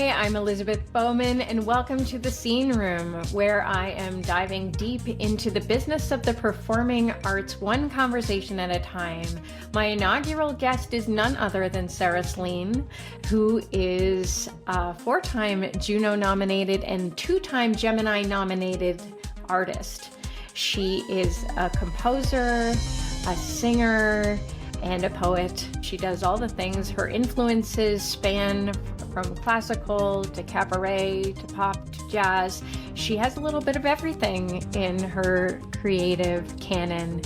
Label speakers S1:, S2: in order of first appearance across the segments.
S1: Hi, I'm Elizabeth Bowman, and welcome to the Scene Room, where I am diving deep into the business of the performing arts, one conversation at a time. My inaugural guest is none other than Slean, who is a 4-time JUNO-nominated and 2-time GEMINI-nominated artist. She is a composer, a singer, and a poet. She does all the things. Her influences span from classical to cabaret to pop to jazz. She has a little bit of everything in her creative canon.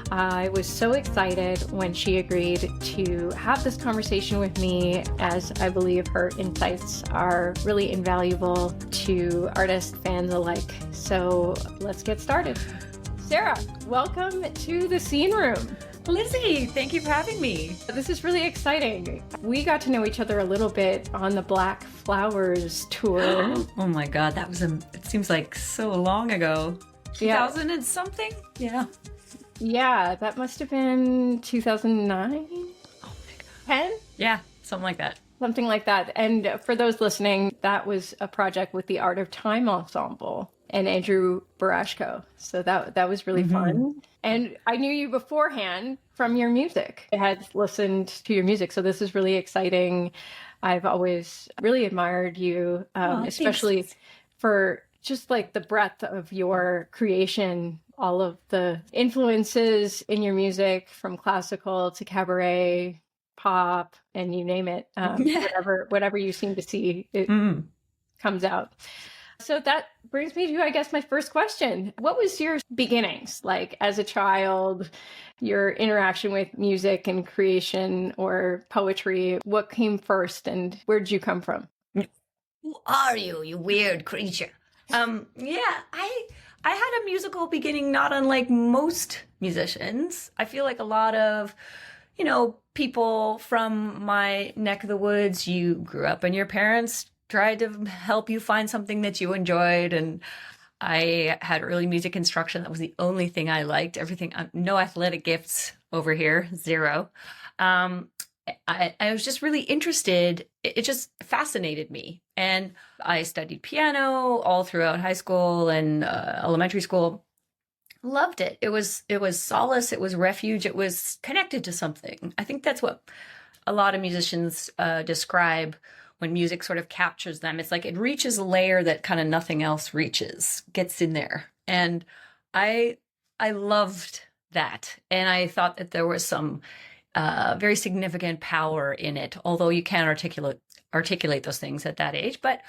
S1: I was so excited when she agreed to have this conversation with me, as I believe her insights are really invaluable to artist fans alike. So let's get started. Sarah, welcome to the Scene Room.
S2: Lizzie, thank you for having me.
S1: This is really exciting. We got to know each other a little bit on the Black Flowers tour.
S2: Oh my God, that was it seems like so long ago. 2000 and something? Yeah.
S1: Yeah, that must have been 2009?
S2: Oh my God.
S1: 10?
S2: Yeah, something like that.
S1: Something like that. And for those listening, that was a project with the Art of Time Ensemble and Andrew Barashko. So that was really fun. And I knew you beforehand from your music. I had listened to your music, so this is really exciting. I've always really admired you, especially for just like the breadth of your creation, all of the influences in your music from classical to cabaret, pop, and you name it. Whatever you seem to see, it comes out. So that brings me to, I guess, my first question. What was your beginnings like as a child, your interaction with music and creation or poetry? What came first and where did you come from?
S2: Who are you, you weird creature? I had a musical beginning not unlike most musicians. I feel like a lot of, people from my neck of the woods, you grew up and your parents tried to help you find something that you enjoyed. And I had early music instruction. That was the only thing I liked. Everything, no athletic gifts over here, zero. I was just really interested. It just fascinated me. And I studied piano all throughout high school and elementary school. Loved it. It was solace. It was refuge. It was connected to something. I think that's what a lot of musicians describe when music sort of captures them. It's like it reaches a layer that kind of nothing else reaches, gets in there. And I loved that. And I thought that there was some very significant power in it, although you can't articulate those things at that age. But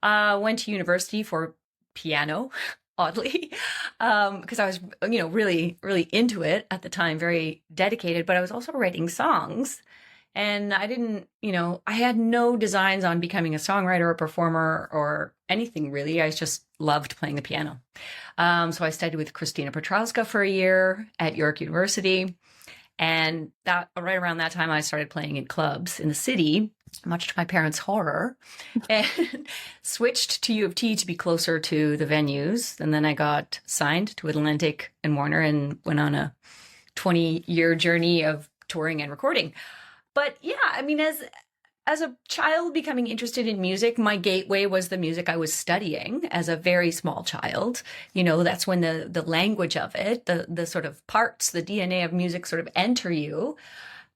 S2: went to university for piano, oddly, because I was, really, really into it at the time, very dedicated, but I was also writing songs. And I didn't, I had no designs on becoming a songwriter or performer or anything really. I just loved playing the piano. So I studied with Christina Petrowska for a year at York University. And that right around that time, I started playing in clubs in the city, much to my parents' horror, and switched to U of T to be closer to the venues. And then I got signed to Atlantic and Warner and went on a 20-year journey of touring and recording. But yeah, I mean, as a child becoming interested in music, my gateway was the music I was studying as a very small child. That's when the language of it, the sort of parts, the DNA of music sort of enter you.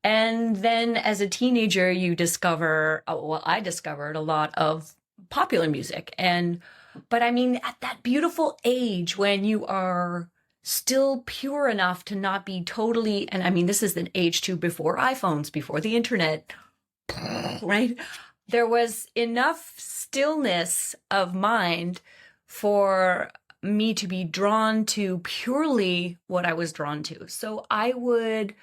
S2: And then as a teenager, you discover, I discovered a lot of popular music. But I mean, at that beautiful age when you are still pure enough to not be totally, and I mean, this is an age too before iPhones, before the internet, right? There was enough stillness of mind for me to be drawn to purely what I was drawn to. So I would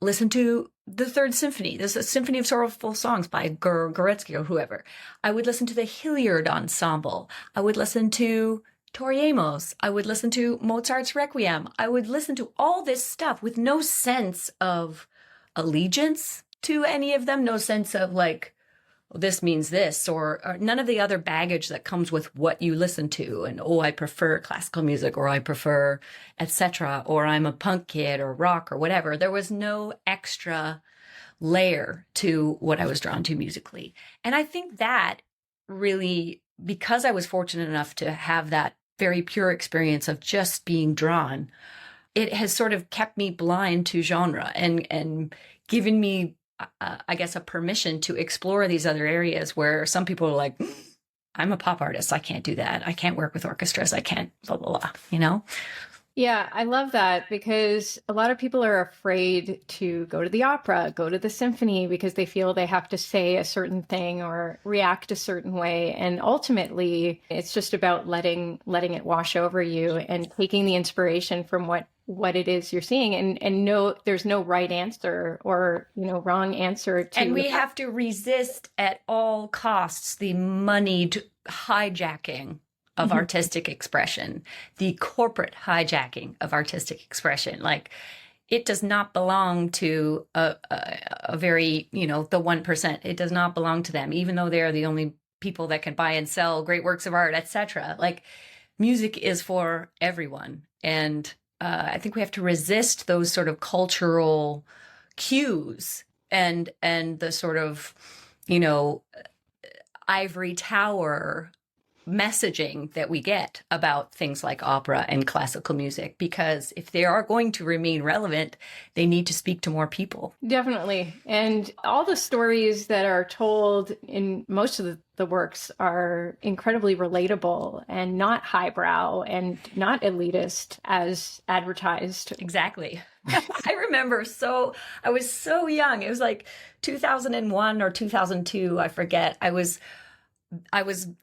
S2: listen to the Third Symphony. There's a Symphony of Sorrowful Songs by Goretzky or whoever. I would listen to the Hilliard Ensemble. I would listen to Tori Amos. I would listen to Mozart's Requiem. I would listen to all this stuff with no sense of allegiance to any of them, no sense of like, this means this, or none of the other baggage that comes with what you listen to. And, I prefer classical music, or I prefer etc., or I'm a punk kid or rock or whatever. There was no extra layer to what I was drawn to musically. And I think that really, because I was fortunate enough to have that very pure experience of just being drawn, it has sort of kept me blind to genre and given me, I guess, a permission to explore these other areas where some people are like, I'm a pop artist. I can't do that. I can't work with orchestras. I can't, blah, blah, blah, you know?
S1: Yeah, I love that because a lot of people are afraid to go to the opera, go to the symphony because they feel they have to say a certain thing or react a certain way. And ultimately, it's just about letting it wash over you and taking the inspiration from what it is you're seeing, and no, there's no right answer or, wrong answer to.
S2: And we have to resist at all costs the moneyed hijacking of artistic expression, the corporate hijacking of artistic expression. Like, it does not belong to a very, the 1%. It does not belong to them, even though they're the only people that can buy and sell great works of art, etc. Like, music is for everyone. And I think we have to resist those sort of cultural cues and the sort of, ivory tower messaging that we get about things like opera and classical music, because if they are going to remain relevant, they need to speak to more people.
S1: Definitely. And all the stories that are told in most of the works are incredibly relatable and not highbrow and not elitist as advertised.
S2: Exactly. I remember, I was so young. It was like 2001 or 2002, I forget. I was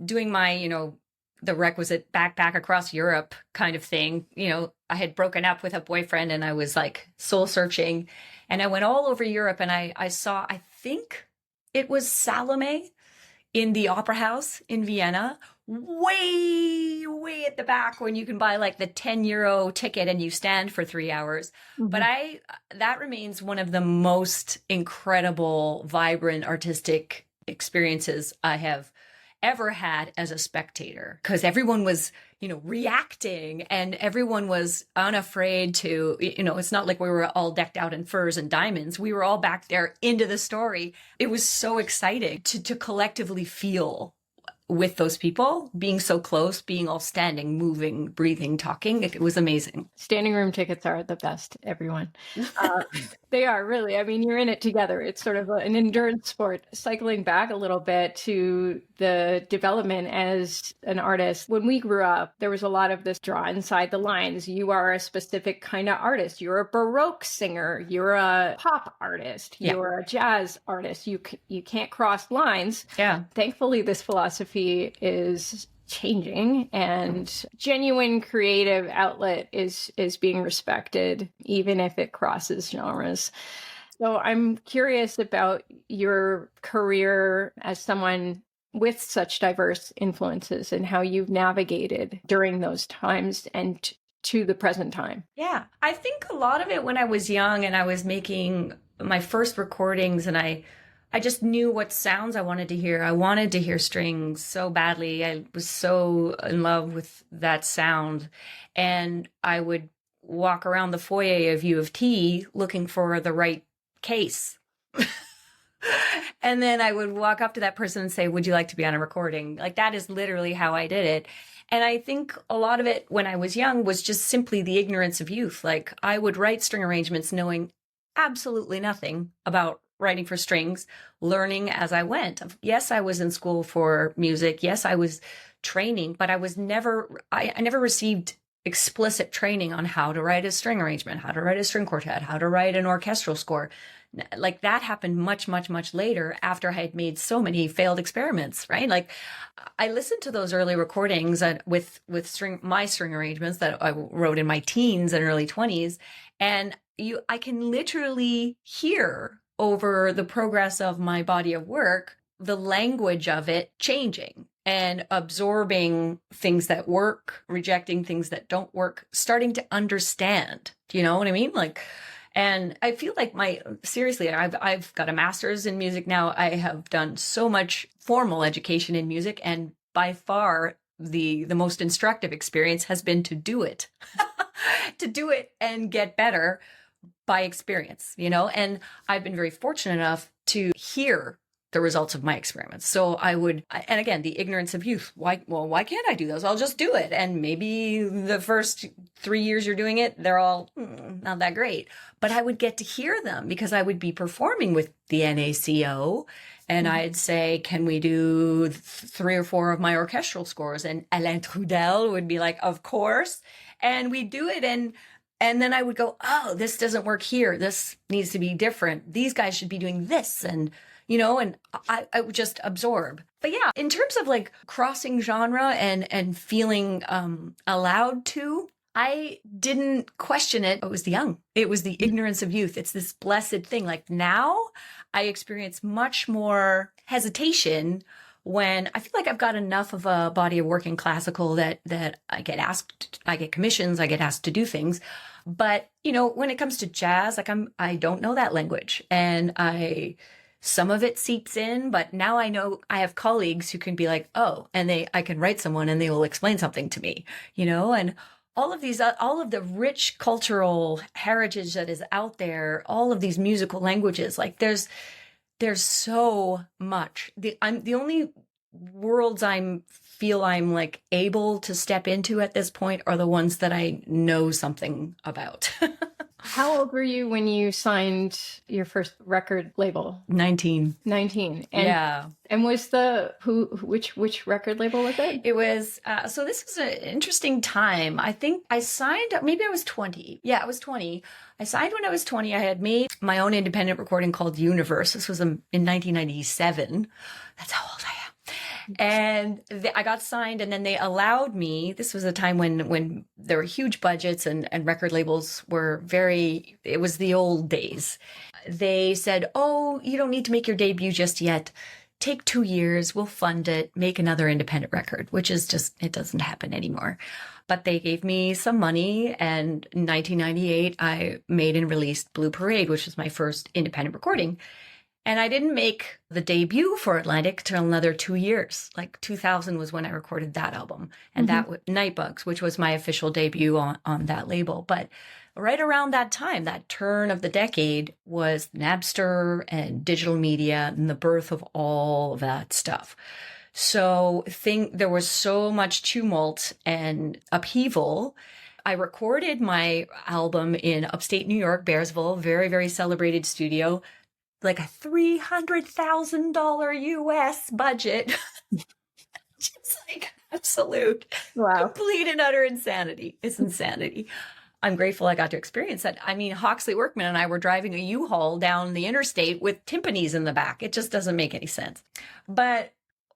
S2: doing my, the requisite backpack across Europe kind of thing. I had broken up with a boyfriend and I was like soul searching, and I went all over Europe, and I saw, I think it was Salome in the opera house in Vienna, way, way at the back, when you can buy like the 10 euro ticket and you stand for 3 hours. Mm-hmm. But that remains one of the most incredible, vibrant artistic experiences I have ever had as a spectator, because everyone was, reacting, and everyone was unafraid to, it's not like we were all decked out in furs and diamonds. We were all back there into the story. It was so exciting to collectively feel with those people, being so close, being all standing, moving, breathing, talking. It was amazing.
S1: Standing room tickets are the best, everyone. They are, really. I mean, you're in it together. It's sort of an endurance sport. Cycling back a little bit to the development as an artist, when we grew up, there was a lot of this draw inside the lines. You are a specific kind of artist. You're a Baroque singer. You're a pop artist. Yeah. You're a jazz artist. You can't cross lines.
S2: Yeah.
S1: Thankfully, this philosophy is changing, and genuine creative outlet is being respected, even if it crosses genres. So I'm curious about your career as someone with such diverse influences and how you've navigated during those times and to the present time.
S2: Yeah, I think a lot of it when I was young and I was making my first recordings, and I just knew what sounds I wanted to hear. I wanted to hear strings so badly. I was so in love with that sound. And I would walk around the foyer of U of T looking for the right case. And then I would walk up to that person and say, would you like to be on a recording? Like, that is literally how I did it. And I think a lot of it when I was young was just simply the ignorance of youth. Like, I would write string arrangements knowing absolutely nothing about writing for strings, learning as I went. Yes, I was in school for music. Yes, I was training, but I never received explicit training on how to write a string arrangement, how to write a string quartet, how to write an orchestral score. Like, that happened much, much, much later, after I had made so many failed experiments, right? Like, I listened to those early recordings with my string arrangements that I wrote in my teens and early 20s. And I can literally hear over the progress of my body of work, the language of it changing and absorbing things that work, rejecting things that don't work, starting to understand. Do you know what I mean? Like, and I feel like seriously, I've got a master's in music now. I have done so much formal education in music, and by far the most instructive experience has been to do it, to do it and get better by experience, and I've been very fortunate enough to hear the results of my experiments. So and again, the ignorance of youth. Why can't I do those? I'll just do it. And maybe the first 3 years you're doing it, they're all not that great. But I would get to hear them because I would be performing with the NACO. And I'd say, can we do 3 or 4 of my orchestral scores? And Alain Trudel would be like, of course. And we'd do it. And then I would go, oh, this doesn't work here. This needs to be different. These guys should be doing this. And, and I would just absorb. But yeah, in terms of like crossing genre and feeling allowed to, I didn't question it. It was the young. It was the ignorance of youth. It's this blessed thing. Like now I experience much more hesitation when I feel like I've got enough of a body of work in classical that I get commissions, I get asked to do things. But, when it comes to jazz, like I don't know that language, and some of it seeps in, but now I know I have colleagues who can be like, oh, and I can write someone and they will explain something to me, and all of the rich cultural heritage that is out there, all of these musical languages, like there's so much. The only worlds feel I'm like able to step into at this point are the ones that I know something about.
S1: How old were you when you signed your first record label?
S2: 19.
S1: 19.
S2: Yeah.
S1: And was which record label was it?
S2: It was, so this was an interesting time. I think I signed, maybe I was 20. Yeah, I was 20. I signed when I was 20. I had made my own independent recording called Universe. This was in 1997. That's how old I am. And I got signed, and then they allowed me. This was a time when there were huge budgets and record labels were it was the old days. They said, oh, you don't need to make your debut just yet. Take 2 years, we'll fund it, make another independent record, which is just, it doesn't happen anymore. But they gave me some money, and in 1998, I made and released Blue Parade, which was my first independent recording. And I didn't make the debut for Atlantic till another 2 years. Like 2000 was when I recorded that album. And that was Nightbugs, which was my official debut on that label. But right around that time, that turn of the decade, was Napster and digital media and the birth of all of that stuff. So there was so much tumult and upheaval. I recorded my album in upstate New York, Bearsville, very, very celebrated studio, like a $300,000 US budget. Just like absolute, complete and utter insanity. It's insanity. I'm grateful I got to experience that. I mean, Hawksley Workman and I were driving a U-Haul down the interstate with timpanis in the back. It just doesn't make any sense. But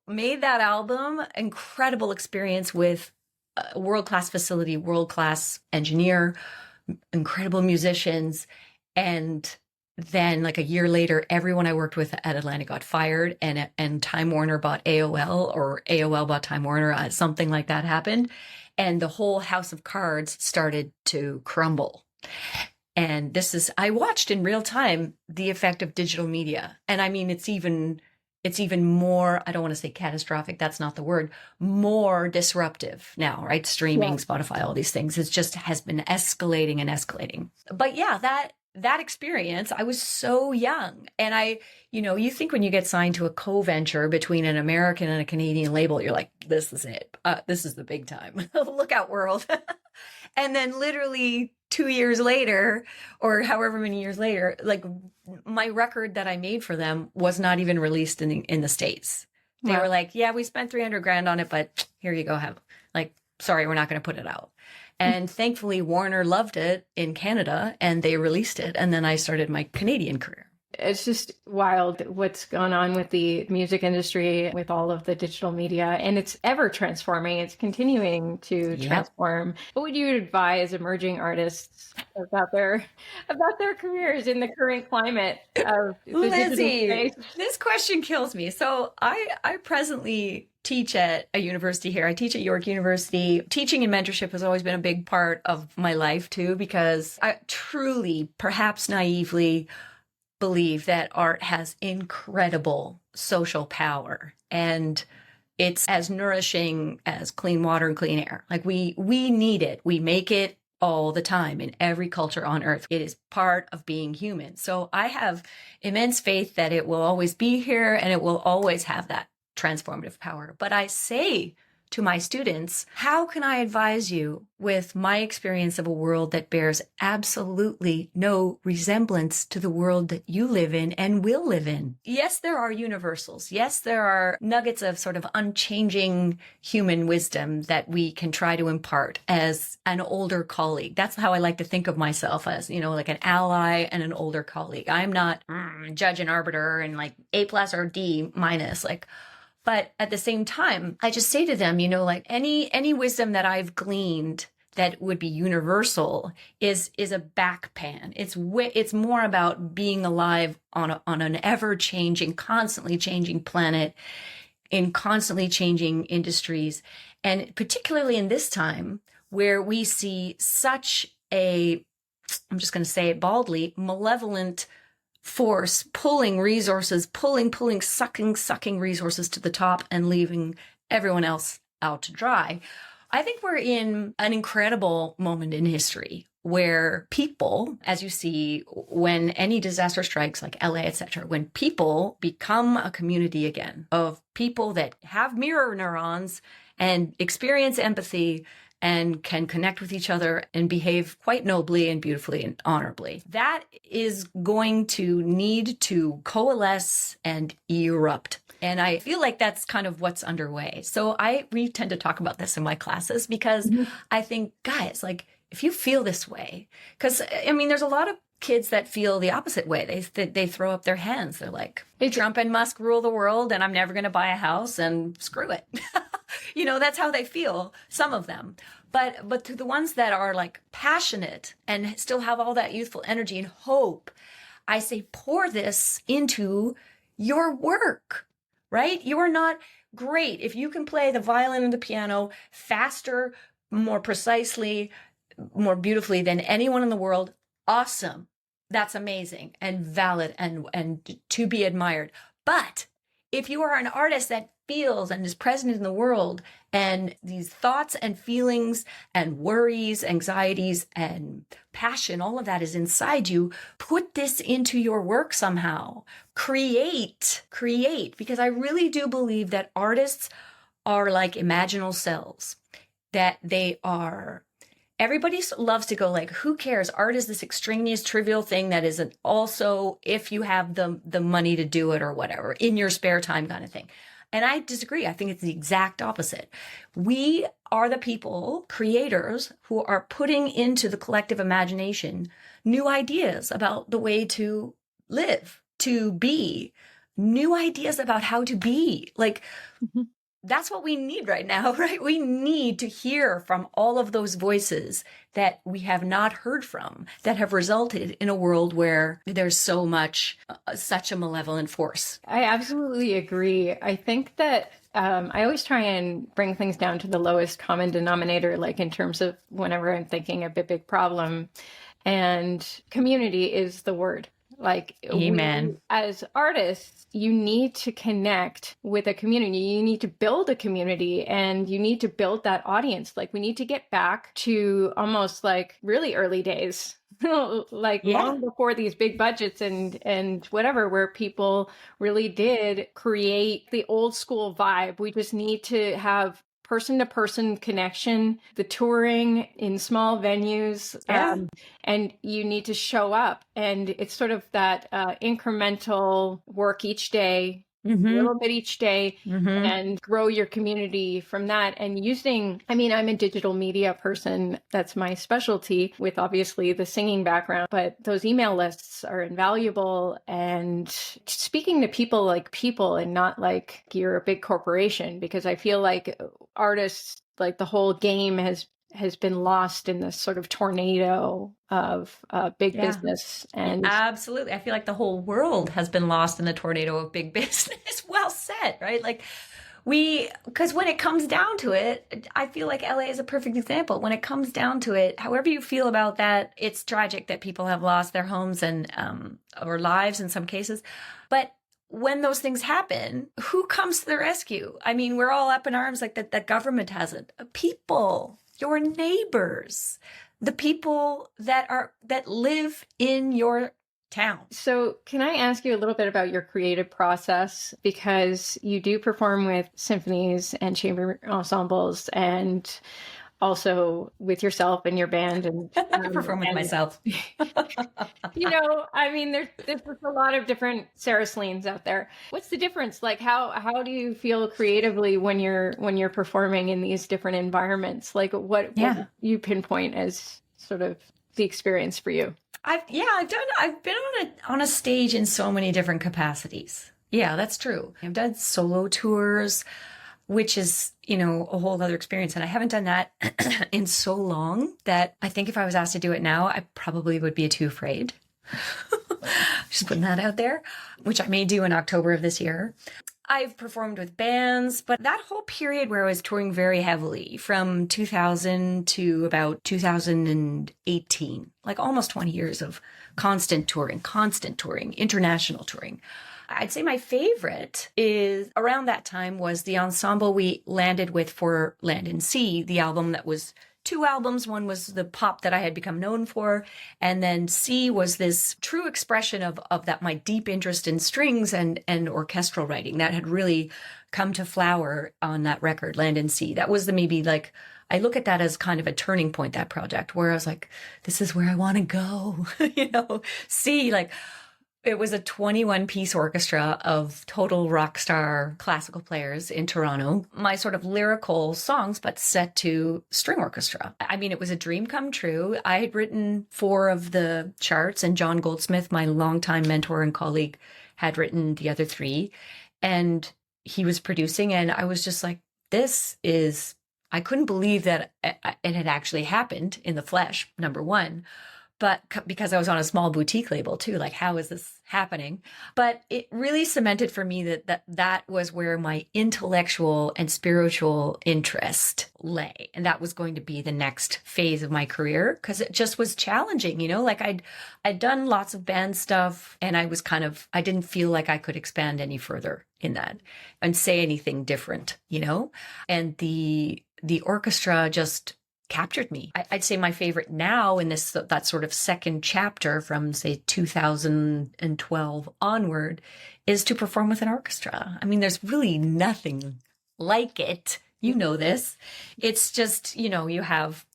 S2: made that album, incredible experience with a world-class facility, world-class engineer, incredible musicians. And then like a year later, everyone I worked with at Atlantic got fired, and Time Warner bought AOL, or AOL bought Time Warner. Something like that happened. And the whole house of cards started to crumble. And I watched in real time the effect of digital media. And I mean, it's even more, I don't want to say catastrophic, that's not the word, more disruptive now, right? Streaming, Spotify, all these things. It just has been escalating and escalating. But yeah, that experience, I was so young. And you think when you get signed to a co-venture between an American and a Canadian label, you're like, this is it. This is the big time. Look out, world. And then literally 2 years later, or however many years later, like my record that I made for them was not even released in the States. They were like, yeah, we spent $300,000 on it, but here you go. Sorry, we're not going to put it out. And thankfully, Warner loved it in Canada, and they released it. And then I started my Canadian career.
S1: It's just wild what's going on with the music industry, with all of the digital media, and it's ever transforming. It's continuing to transform. What would you advise emerging artists about their careers in the current climate of the
S2: Lizzie,
S1: digital space?
S2: This question kills me. So I presently teach at a university here. I teach at York University. Teaching and mentorship has always been a big part of my life too, because I truly, perhaps naively, believe that art has incredible social power, and it's as nourishing as clean water and clean air. Like we need it. We make it all the time in every culture on earth. It is part of being human. So I have immense faith that it will always be here and it will always have that transformative power. But I say to my students, how can I advise you with my experience of a world that bears absolutely no resemblance to the world that you live in and will live in? Yes, there are universals. Yes, there are nuggets of sort of unchanging human wisdom that we can try to impart as an older colleague. That's how I like to think of myself, as, like an ally and an older colleague. I'm not judge and arbiter and like A+ or D-. But at the same time, I just say to them, like any wisdom that I've gleaned that would be universal is a backpan. It's more about being alive on an ever-changing, constantly changing planet in constantly changing industries. And particularly in this time where we see such I'm just going to say it baldly, malevolent force pulling resources, sucking resources to the top and leaving everyone else out to dry. I think we're in an incredible moment in history where people, as you see, when any disaster strikes like LA, etc., when people become a community again of people that have mirror neurons and experience empathy and can connect with each other and behave quite nobly and beautifully and honorably. That is going to need to coalesce and erupt. And I feel like that's kind of what's underway. So we tend to talk about this in my classes because I think, guys, like, if you feel this way, because there's a lot of kids that feel the opposite way. They throw up their hands. They're like, Trump and Musk rule the world and I'm never going to buy a house and screw it. That's how they feel, some of them. But to the ones that are like passionate and still have all that youthful energy and hope, I say pour this into your work, right? You are not great. If you can play the violin and the piano faster, more precisely, more beautifully than anyone in the world, awesome. That's amazing and valid and to be admired. But if you are an artist that feels and is present in the world and these thoughts and feelings and worries, anxieties and passion, all of that is inside you, put this into your work somehow. Create, because I really do believe that artists are like imaginal cells, that they are. Everybody loves to go like, who cares? Art is this extraneous, trivial thing that isn't also if you have the money to do it or whatever, in your spare time kind of thing. And I disagree. I think it's the exact opposite. We are the people, creators, who are putting into the collective imagination new ideas about the way to live, to be, new ideas about how to be. Like, that's what we need right now, right? We need to hear from all of those voices that we have not heard from, that have resulted in a world where there's so much, such a malevolent force.
S1: I absolutely agree. I think that I always try and bring things down to the lowest common denominator, like in terms of whenever I'm thinking of a big problem. And community is the word. Like,
S2: Amen.
S1: As artists, you need to connect with a community. You need to build a community and you need to build that audience. Like, we need to get back to almost like really early days, long before these big budgets and whatever, where people really did create the old school vibe. We just need to have person-to-person connection, the touring in small venues, and you need to show up. And it's sort of that incremental work each day, a little bit each day, and grow your community from that. And I'm a digital media person. That's my specialty, with obviously the singing background. But those email lists are invaluable. And speaking to people like people and not like you're a big corporation, because I feel like artists, like the whole game has been lost in this sort of tornado of big business. And
S2: absolutely, I feel like the whole world has been lost in the tornado of big business. Well said, right? Like, because when it comes down to it, I feel like LA is a perfect example. When it comes down to it, however you feel about that, it's tragic that people have lost their homes and or lives in some cases. But when those things happen, who comes to the rescue? I mean, we're all up in arms like that the government hasn't. People, your neighbors, the people that live in your town.
S1: So can I ask you a little bit about your creative process? Because you do perform with symphonies and chamber ensembles and also with yourself and your band. And
S2: I perform with myself.
S1: I mean, there's just a lot of different Sarah Sleans out there. What's the difference? Like, how do you feel creatively when you're performing in these different environments? Like, what you pinpoint as sort of the experience for you?
S2: I've been on a stage in so many different capacities. Yeah, that's true. I've done solo tours, which is, a whole other experience. And I haven't done that in so long that I think if I was asked to do it now, I probably would be too afraid. Just putting that out there, which I may do in October of this year. I've performed with bands, but that whole period where I was touring very heavily from 2000 to about 2018, like almost 20 years of constant touring, international touring. I'd say my favorite is around that time was the ensemble we landed with for Land and Sea, the album that was 2 albums. One was the pop that I had become known for, and then Sea was this true expression of that, my deep interest in strings and orchestral writing that had really come to flower on that record, Land and Sea. That was I look at that as kind of a turning point, that project, where I was like, this is where I want to go. Sea, it was a 21-piece orchestra of total rock star classical players in Toronto. My sort of lyrical songs, but set to string orchestra. I mean, it was a dream come true. I had written 4 of the charts, and John Goldsmith, my longtime mentor and colleague, had written the other 3. And he was producing, and I was just like, I couldn't believe that it had actually happened in the flesh, number one. But because I was on a small boutique label too, how is this happening? But it really cemented for me that was where my intellectual and spiritual interest lay. And that was going to be the next phase of my career, because it just was challenging, I'd done lots of band stuff, and I didn't feel like I could expand any further in that and say anything different, and the orchestra just captured me. I'd say my favorite now in that sort of second chapter from, say, 2012 onward is to perform with an orchestra. I mean, there's really nothing like it. You know this. It's just, you have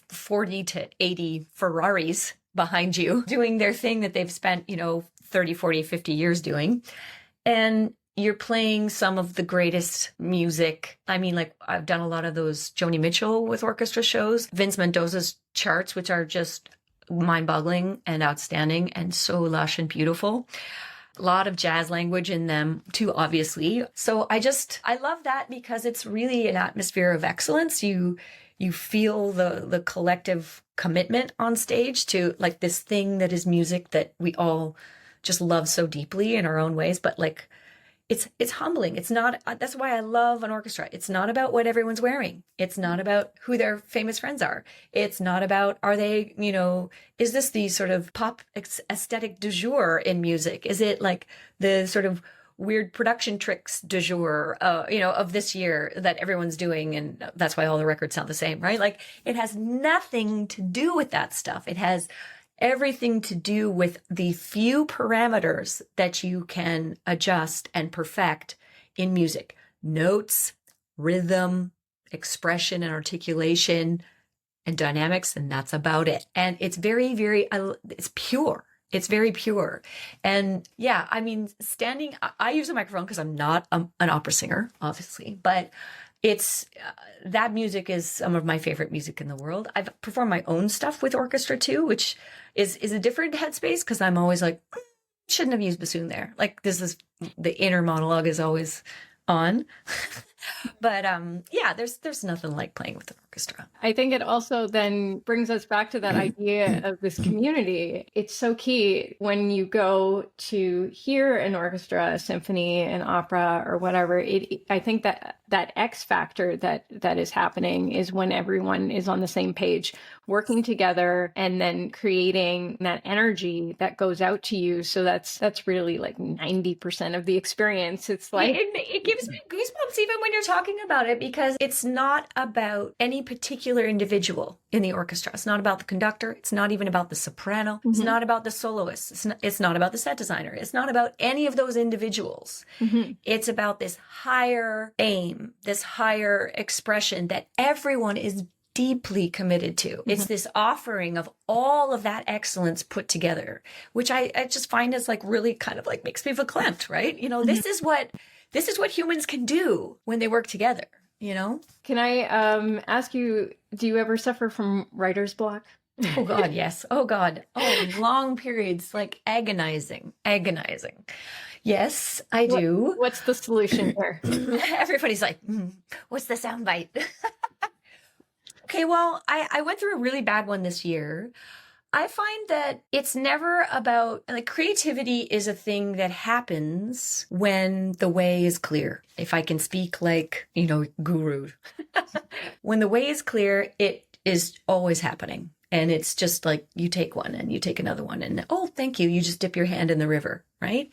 S2: 40 to 80 Ferraris behind you doing their thing that they've spent, 30, 40, 50 years doing. And you're playing some of the greatest music. I mean, I've done a lot of those Joni Mitchell with orchestra shows, Vince Mendoza's charts, which are just mind-boggling and outstanding and so lush and beautiful. A lot of jazz language in them too, obviously. So I love that because it's really an atmosphere of excellence. You feel the collective commitment on stage to this thing that is music that we all just love so deeply in our own ways, but it's humbling. It's not, that's why I love an orchestra. It's not about what everyone's wearing. It's not about who their famous friends are. It's not about, are they, is this the sort of pop aesthetic du jour in music? Is it the sort of weird production tricks du jour, of this year that everyone's doing? And that's why all the records sound the same, right? It has nothing to do with that stuff. It has everything to do with the few parameters that you can adjust and perfect in music. Notes, rhythm, expression and articulation, and dynamics, and that's about it. And it's very, very, it's pure. It's very pure. And yeah, I mean, I use a microphone because I'm not an opera singer, obviously, but it's that music is some of my favorite music in the world. I've performed my own stuff with orchestra too, which is a different headspace, because I'm always shouldn't have used bassoon there. This is the inner monologue is always on. But yeah, there's nothing like playing with an orchestra.
S1: I think it also then brings us back to that idea of this community. It's so key when you go to hear an orchestra, a symphony, an opera, or whatever. I think that X factor that is happening is when everyone is on the same page, working together, and then creating that energy that goes out to you. So that's really 90% of the experience. It's
S2: it gives me goosebumps even when you're talking about it, because it's not about any particular individual in the orchestra. It's not about the conductor. It's not even about the soprano. It's not about the soloist. It's not about the set designer. It's not about any of those individuals. It's about this higher aim, this higher expression that everyone is deeply committed to. It's this offering of all of that excellence put together, which I just find is like really kind of like makes me verklempt, right? You know, this is what humans can do when they work together, you know?
S1: Can I ask you, do you ever suffer from writer's block?
S2: Oh God, yes. Oh God. Oh, long periods, like agonizing. Yes, I do.
S1: What's the solution here?
S2: Everybody's like, what's the soundbite? Okay, well, I went through a really bad one this year. I find that it's never about, like, creativity is a thing that happens when the way is clear. If I can speak like, you know, guru. When the way is clear, it is always happening. And it's just like you take one and you take another one and, oh, thank you. You just dip your hand in the river, right?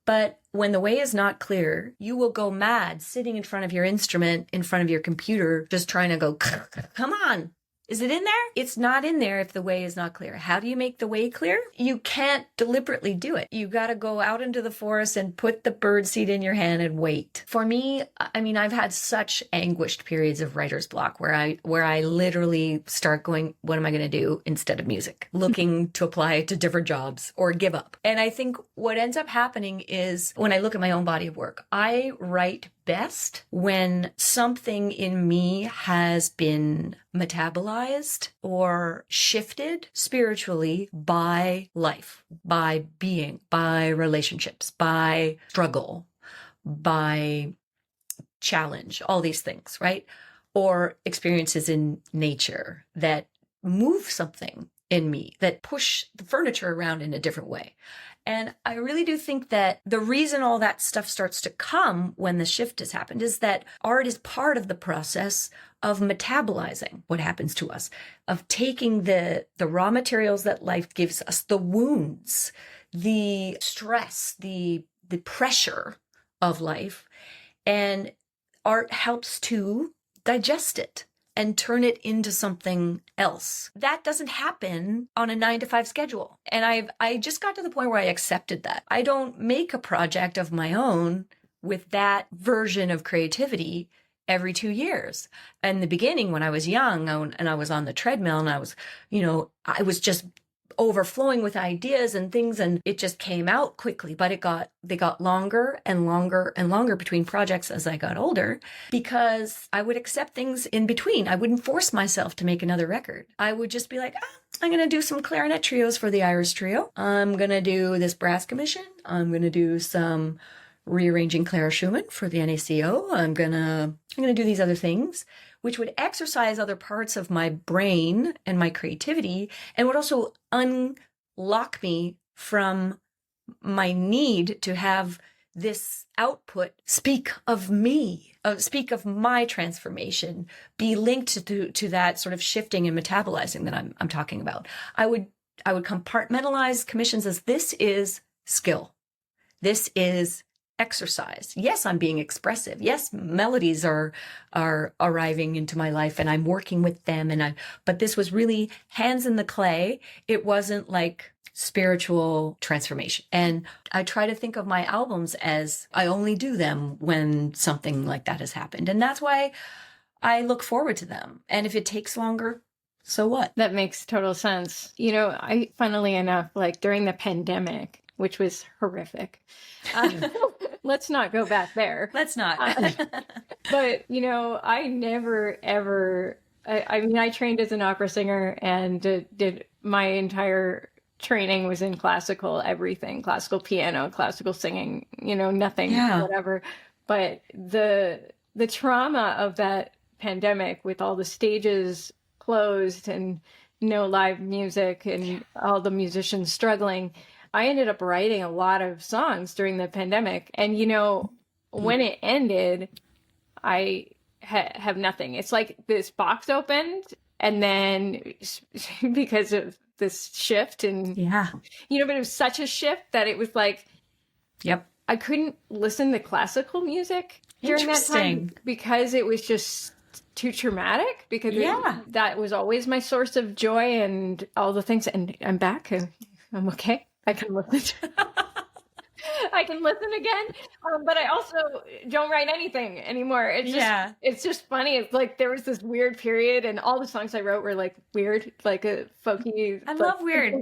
S2: But when the way is not clear, you will go mad sitting in front of your instrument, in front of your computer, just trying to go, come on. Is it in there? It's not in there if the way is not clear. How do you make the way clear? You can't deliberately do it. You got to go out into the forest and put the bird seed in your hand and wait. For me, I mean, I've had such anguished periods of writer's block where I literally start going, what am I going to do instead of music? Looking to apply to different jobs or give up. And I think what ends up happening is when I look at my own body of work, I write best when something in me has been metabolized or shifted spiritually by life, by being, by relationships, by struggle, by challenge, all these things, right? Or experiences in nature that move something in me, that push the furniture around in a different way. And I really do think that the reason all that stuff starts to come when the shift has happened is that art is part of the process of metabolizing what happens to us, of taking the raw materials that life gives us, the wounds, the stress, the pressure of life, and art helps to digest it and turn it into something else. That doesn't happen on a 9-to-5 schedule. And I just got to the point where I accepted that. I don't make a project of my own with that version of creativity every 2 years. In the beginning, when I was young and I was on the treadmill and I was, you know, I was just overflowing with ideas and things, and it just came out quickly, but they got longer and longer and longer between projects as I got older, because I would accept things in between. I wouldn't force myself to make another record. I would just be like, I'm going to do some clarinet trios for the Irish Trio. I'm going to do this brass commission. I'm going to do some rearranging Clara Schumann for the NACO. I'm going to do these other things, which would exercise other parts of my brain and my creativity, and would also unlock me from my need to have this output speak of me, speak of my transformation, be linked to that sort of shifting and metabolizing that I'm talking about. I would compartmentalize commissions as, this is skill. This is exercise. Yes, I'm being expressive. Yes, melodies are arriving into my life and I'm working with them, but this was really hands in the clay. It wasn't like spiritual transformation. And I try to think of my albums as I only do them when something like that has happened. And that's why I look forward to them. And if it takes longer, so what?
S1: That makes total sense. You know, I, funnily enough, like during the pandemic, which was horrific. Let's not go back there.
S2: Let's not.
S1: But, you know, I never, ever, I mean, I trained as an opera singer and did my entire training was in classical everything, classical piano, classical singing, you know, nothing, whatever. But the trauma of that pandemic with all the stages closed and no live music and all the musicians struggling, I ended up writing a lot of songs during the pandemic. And, you know, when it ended, I have nothing. It's like this box opened and then because of this shift and, you know, but it was such a shift that it was like, I couldn't listen to classical music during that time because it was just too traumatic because
S2: Yeah.
S1: that was always my source of joy and all the things. And I'm back and I'm okay. I can listen. I can listen again, but I also don't write anything anymore. It's just funny. It's like there was this weird period, and all the songs I wrote were like weird, like a folky.
S2: I love weird.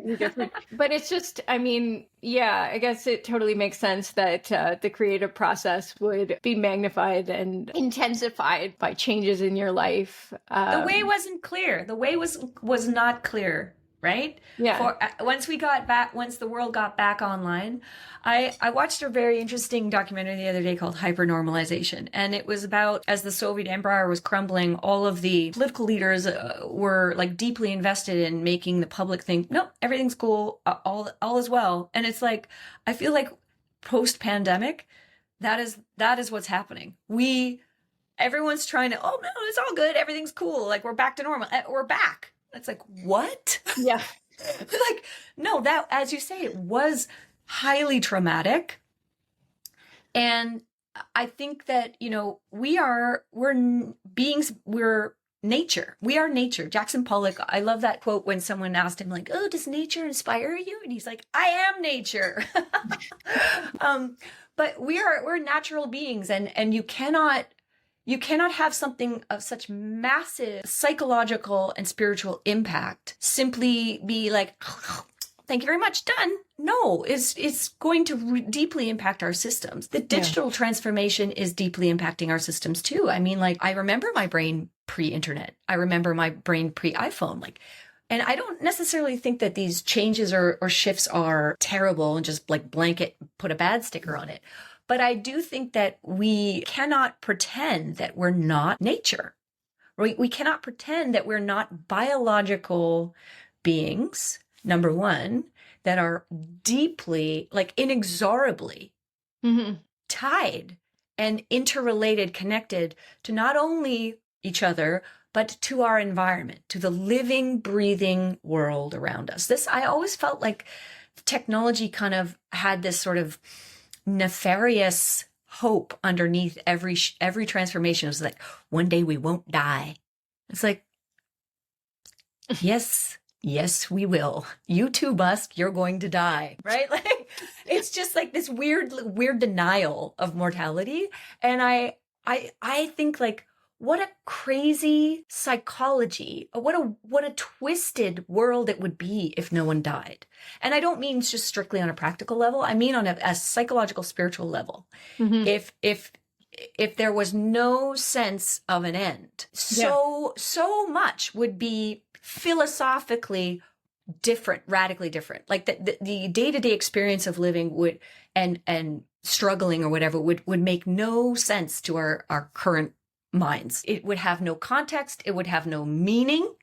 S1: But it's just, I mean, yeah, I guess it totally makes sense that the creative process would be magnified and intensified by changes in your life.
S2: The way wasn't clear. The way was not clear. Right?
S1: Yeah.
S2: Once the world got back online, I watched a very interesting documentary the other day called Hypernormalization. And it was about, as the Soviet Empire was crumbling, all of the political leaders were like deeply invested in making the public think, no, everything's cool, all is well. And it's like, I feel like post-pandemic, that is what's happening. Everyone's trying to, oh no, it's all good, everything's cool, like we're back to normal, we're back. It's like, what?
S1: Yeah.
S2: Like, no, that, as you say, it was highly traumatic. And I think that, we're beings, we're nature. We are nature. Jackson Pollock, I love that quote when someone asked him, like, oh, does nature inspire you? And he's like, I am nature. But we're natural beings, and you cannot have something of such massive psychological and spiritual impact simply be like, thank you very much, done. No, it's going to deeply impact our systems. The digital transformation is deeply impacting our systems too. I mean, like, I remember my brain pre-internet. I remember my brain pre-iPhone. And I don't necessarily think that these changes or shifts are terrible and just like blanket put a bad sticker on it. But I do think that we cannot pretend that we're not nature. We cannot pretend that we're not biological beings, number one, that are deeply, like inexorably tied and interrelated, connected to not only each other, but to our environment, to the living, breathing world around us. I always felt like technology kind of had this sort of nefarious hope underneath every transformation. It was like, one day we won't die. It's like, yes, we will. You too, Musk, you're going to die, right? Like, it's just like this weird denial of mortality. And I think, like, what a crazy psychology, what a twisted world it would be if no one died. And I don't mean just strictly on a practical level. I mean on a psychological, spiritual level. If there was no sense of an end, so much would be philosophically different, radically different. Like the day-to-day experience of living would and struggling or whatever would make no sense to our current minds. It would have no context. It would have no meaning.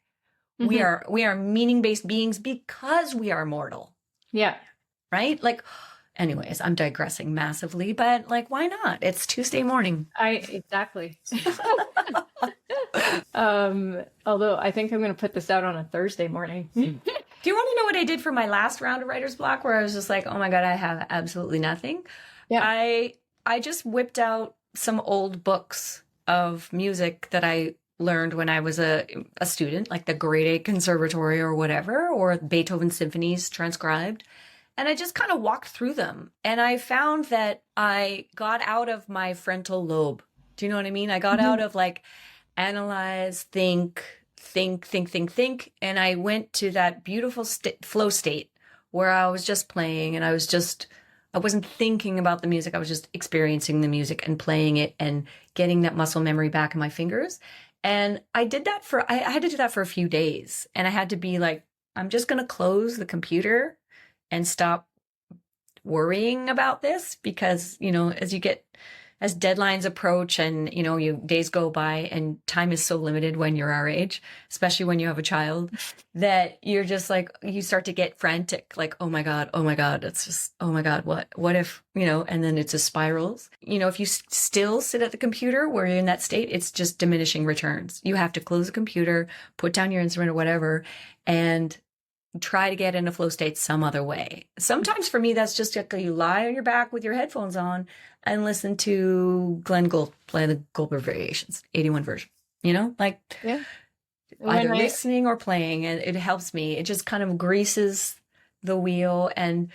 S2: We are meaning-based beings because we are mortal. Yeah. Right? Like, anyways, I'm digressing massively, but like, why not? It's Tuesday morning.
S1: Exactly. Although I think I'm going to put this out on a Thursday morning.
S2: Do you want to know what I did for my last round of writer's block, where I was just like, oh my God, I have absolutely nothing? Yeah. I just whipped out some old books of music that I learned when I was a student, like the grade 8 conservatory or whatever, or Beethoven symphonies transcribed. And I just kind of walked through them. And I found that I got out of my frontal lobe. Do you know what I mean? I got out of like analyze, think. And I went to that beautiful flow state where I was just playing, and I wasn't thinking about the music. I was just experiencing the music and playing it and getting that muscle memory back in my fingers. And I had to do that for a few days. And I had to be like, I'm just going to close the computer and stop worrying about this, because, as deadlines approach and, days go by and time is so limited when you're our age, especially when you have a child, that you're just like, you start to get frantic, like, oh my God, it's just, oh my God, what if, and then it just spirals. If you still sit at the computer where you're in that state, it's just diminishing returns. You have to close the computer, put down your instrument or whatever, and try to get in a flow state some other way. Sometimes for me, that's just like you lie on your back with your headphones on and listen to Glenn Gould play the Goldberg Variations, 81 version. like
S1: Yeah.
S2: either listening or playing, and it helps me. It just kind of greases the wheel, and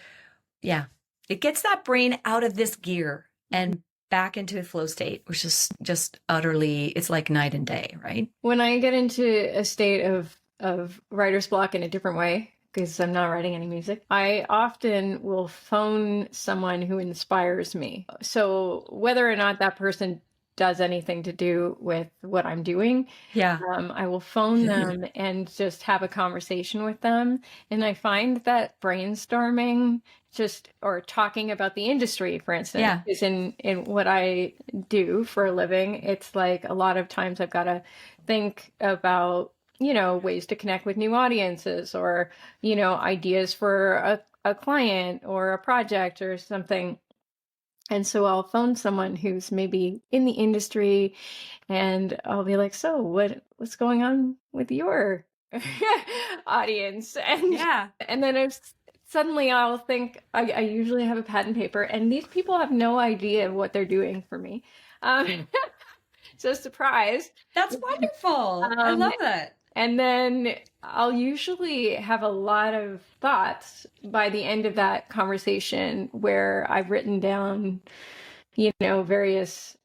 S2: yeah, it gets that brain out of this gear and back into a flow state, which is just utterly, it's like night and day, right?
S1: When I get into a state of writer's block in a different way, because I'm not writing any music, I often will phone someone who inspires me. So whether or not that person does anything to do with what I'm doing,
S2: Yeah.
S1: I will phone them and just have a conversation with them. And I find that brainstorming or talking about the industry, for instance, is in what I do for a living. It's like a lot of times I've got to think about, ways to connect with new audiences, or, ideas for a client or a project or something. And so I'll phone someone who's maybe in the industry, and I'll be like, so what's going on with your audience? And then suddenly I'll think, I usually have a pad and paper, and these people have no idea what they're doing for me. So surprise.
S2: That's wonderful. I love that.
S1: And then I'll usually have a lot of thoughts by the end of that conversation, where I've written down, various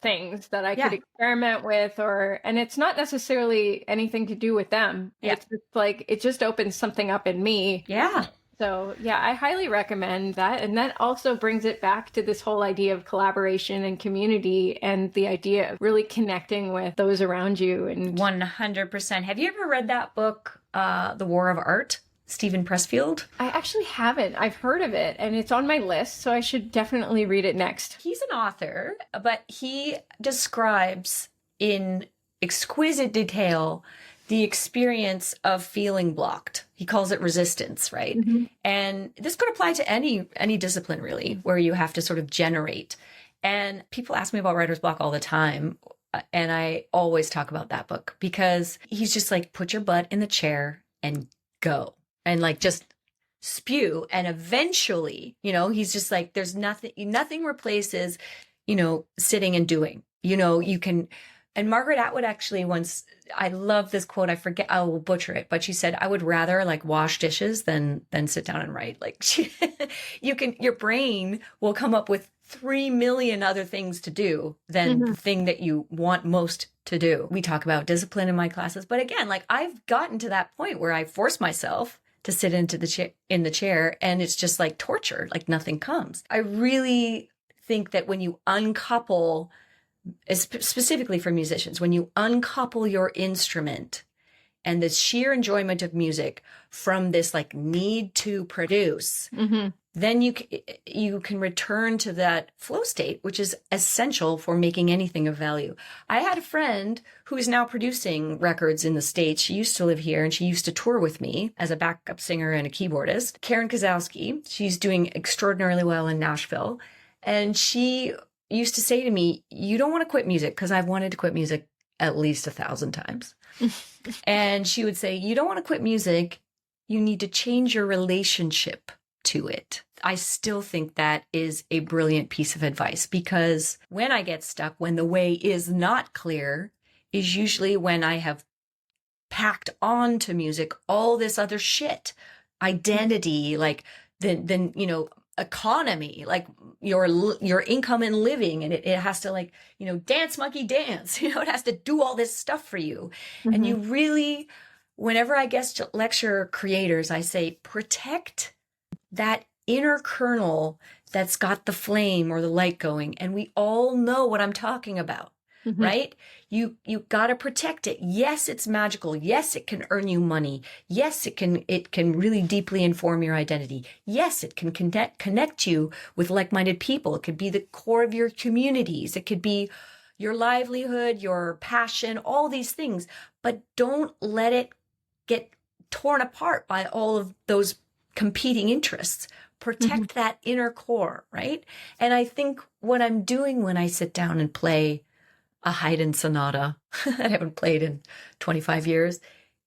S1: things that I could experiment with, and it's not necessarily anything to do with them.
S2: Yeah.
S1: It's just like, it just opens something up in me.
S2: Yeah.
S1: So yeah, I highly recommend that. And that also brings it back to this whole idea of collaboration and community, and the idea of really connecting with those around you. And
S2: 100%. Have you ever read that book, The War of Art? Stephen Pressfield?
S1: I actually haven't. I've heard of it, and it's on my list, so I should definitely read it next.
S2: He's an author, but he describes in exquisite detail the experience of feeling blocked. He calls it resistance, right?
S1: Mm-hmm.
S2: And this could apply to any discipline, really, where you have to sort of generate. And people ask me about writer's block all the time, and I always talk about that book, because he's just like, put your butt in the chair and go, and like just spew. And eventually, he's just like, there's nothing replaces, sitting and doing. You can. And Margaret Atwood actually once, I love this quote, I forget, I will butcher it, but she said, I would rather like wash dishes than sit down and write. Like your brain will come up with 3 million other things to do than the thing that you want most to do. We talk about discipline in my classes, but again, like I've gotten to that point where I force myself to sit in the chair, and it's just like torture, like nothing comes. I really think that when you uncouple, specifically for musicians, when you uncouple your instrument and the sheer enjoyment of music from this like need to produce, then you can return to that flow state, which is essential for making anything of value. I had a friend who is now producing records in the States. She used to live here, and she used to tour with me as a backup singer and a keyboardist. Karen Kozowski, she's doing extraordinarily well in Nashville. And she used to say to me, you don't want to quit music, because I've wanted to quit music at least 1,000 times. And she would say, you don't want to quit music. You need to change your relationship to it. I still think that is a brilliant piece of advice, because when I get stuck, when the way is not clear, is usually when I have packed on to music all this other shit, identity, like then economy, like your income and living, and it has to like, dance monkey dance, it has to do all this stuff for you. And you really, whenever I guest lecture creators, I say, protect that inner kernel that's got the flame or the light going. And we all know what I'm talking about. Right? You got to protect it. Yes, it's magical. Yes, it can earn you money. Yes, it can really deeply inform your identity. Yes, it can connect you with like-minded people. It could be the core of your communities. It could be your livelihood, your passion, all these things. But don't let it get torn apart by all of those competing interests. Protect that inner core, right? And I think what I'm doing when I sit down and play a Haydn sonata that I haven't played in 25 years,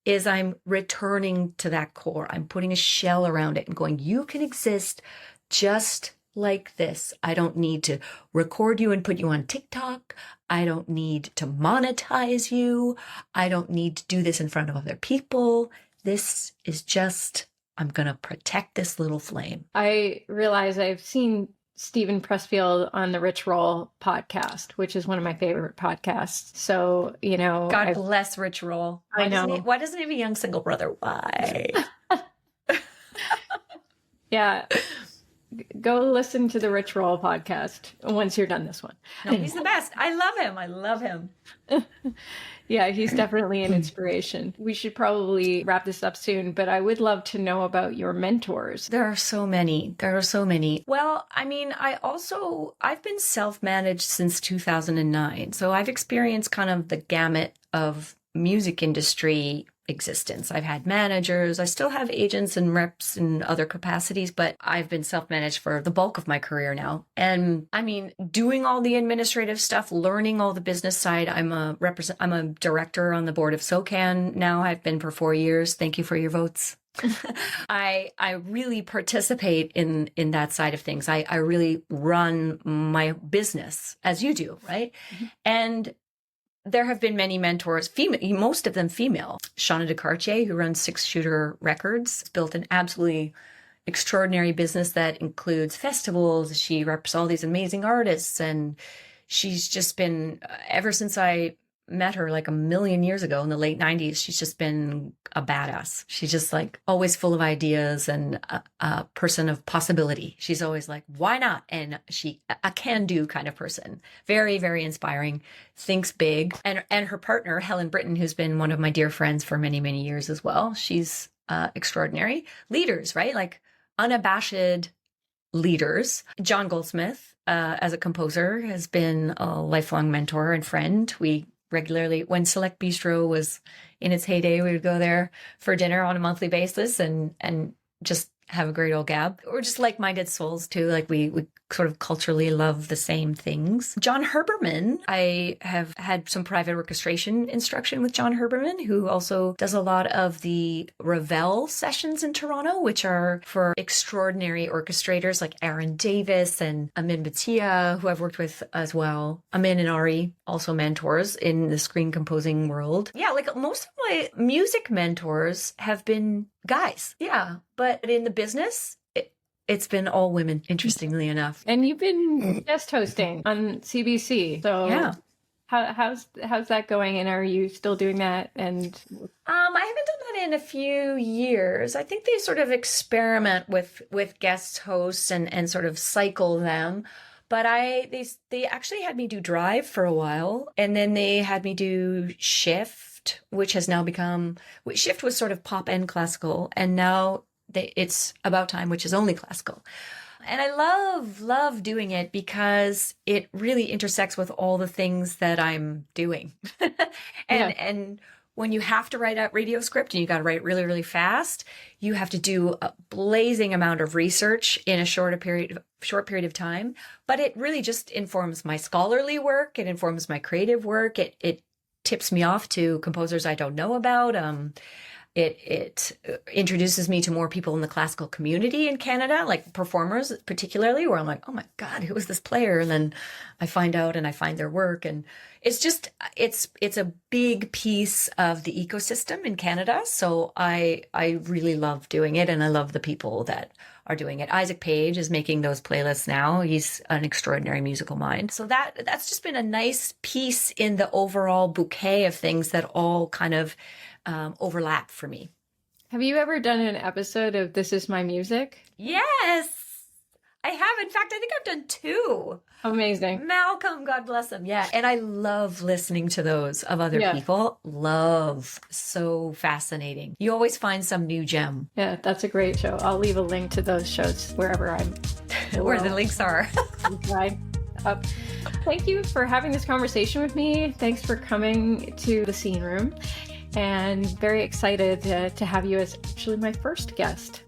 S2: is I'm returning to that core. I'm putting a shell around it and going, you can exist just like this. I don't need to record you and put you on TikTok. I don't need to monetize you. I don't need to do this in front of other people. This is just, I'm going to protect this little flame.
S1: I realize I've seen Stephen Pressfield on the Rich Roll podcast, which is one of my favorite podcasts. So,
S2: God bless Rich Roll.
S1: I know.
S2: Why doesn't he have a young single brother? Why?
S1: Yeah. Go listen to the Rich Roll podcast once you're done this one.
S2: No, he's the best. I love him.
S1: Yeah, he's definitely an inspiration. We should probably wrap this up soon, but I would love to know about your mentors.
S2: There are so many. Well, I mean, I've been self-managed since 2009. So I've experienced kind of the gamut of music industry existence. I've had managers. I still have agents and reps in other capacities, but I've been self-managed for the bulk of my career now. And I mean, doing all the administrative stuff, learning all the business side. I'm a director on the board of SOCAN now. I've been for 4 years. Thank you for your votes. I really participate in that side of things. I really run my business as you do, right? Mm-hmm. And there have been many mentors, most of them female. Shauna DeCartier, who runs Six Shooter Records, built an absolutely extraordinary business that includes festivals. She reps all these amazing artists. And she's just been, ever since I met her like a million years ago in the late 90s, she's just been a badass. She's just like always full of ideas and a person of possibility. She's always like, why not? And a can-do kind of person. Very, very inspiring, thinks big. And her partner, Helen Britton, who's been one of my dear friends for many, many years as well. She's extraordinary. Leaders, right? Like unabashed leaders. John Goldsmith, as a composer, has been a lifelong mentor and friend. We regularly, when Select Bistro was in its heyday, we would go there for dinner on a monthly basis and just have a great old gab. We're just like-minded souls too. Like we sort of culturally love the same things. John Herberman, I have had some private orchestration instruction with John Herberman, who also does a lot of the Ravel sessions in Toronto, which are for extraordinary orchestrators like Aaron Davis and Amin Batia, who I've worked with as well. Amin and Ari, also mentors in the screen composing world. Yeah, like most of my music mentors have been guys. Yeah, but in the business, it's been all women, interestingly enough.
S1: And you've been guest hosting on CBC. So yeah. How's that going? And are you still doing that? And
S2: I haven't done that in a few years. I think they sort of experiment with guest hosts and sort of cycle them. But they actually had me do Drive for a while, and then they had me do Shift, which has now become, Shift was sort of pop and classical, and now it's About Time, which is only classical. And I love doing it because it really intersects with all the things that I'm doing. And when you have to write a radio script and you got to write really, really fast, you have to do a blazing amount of research in a short period of time. But it really just informs my scholarly work. It informs my creative work. It tips me off to composers I don't know about. It introduces me to more people in the classical community in Canada, like performers particularly, where I'm like, oh my God, who is this player? And then I find out and I find their work. And it's just, it's a big piece of the ecosystem in Canada. So I really love doing it. And I love the people that are doing it. Isaac Page is making those playlists now. He's an extraordinary musical mind. So that's just been a nice piece in the overall bouquet of things that all kind of overlap for me.
S1: Have you ever done an episode of This Is My Music?
S2: Yes, I have. In fact, I think I've done 2.
S1: Amazing.
S2: Malcolm, God bless him. Yeah. And I love listening to those of other people. Love. So fascinating. You always find some new gem.
S1: Yeah, that's a great show. I'll leave a link to those shows wherever I'm.
S2: Where the links are.
S1: Right up. Thank you for having this conversation with me. Thanks for coming to the Scene Room. And very excited to have you as actually my first guest.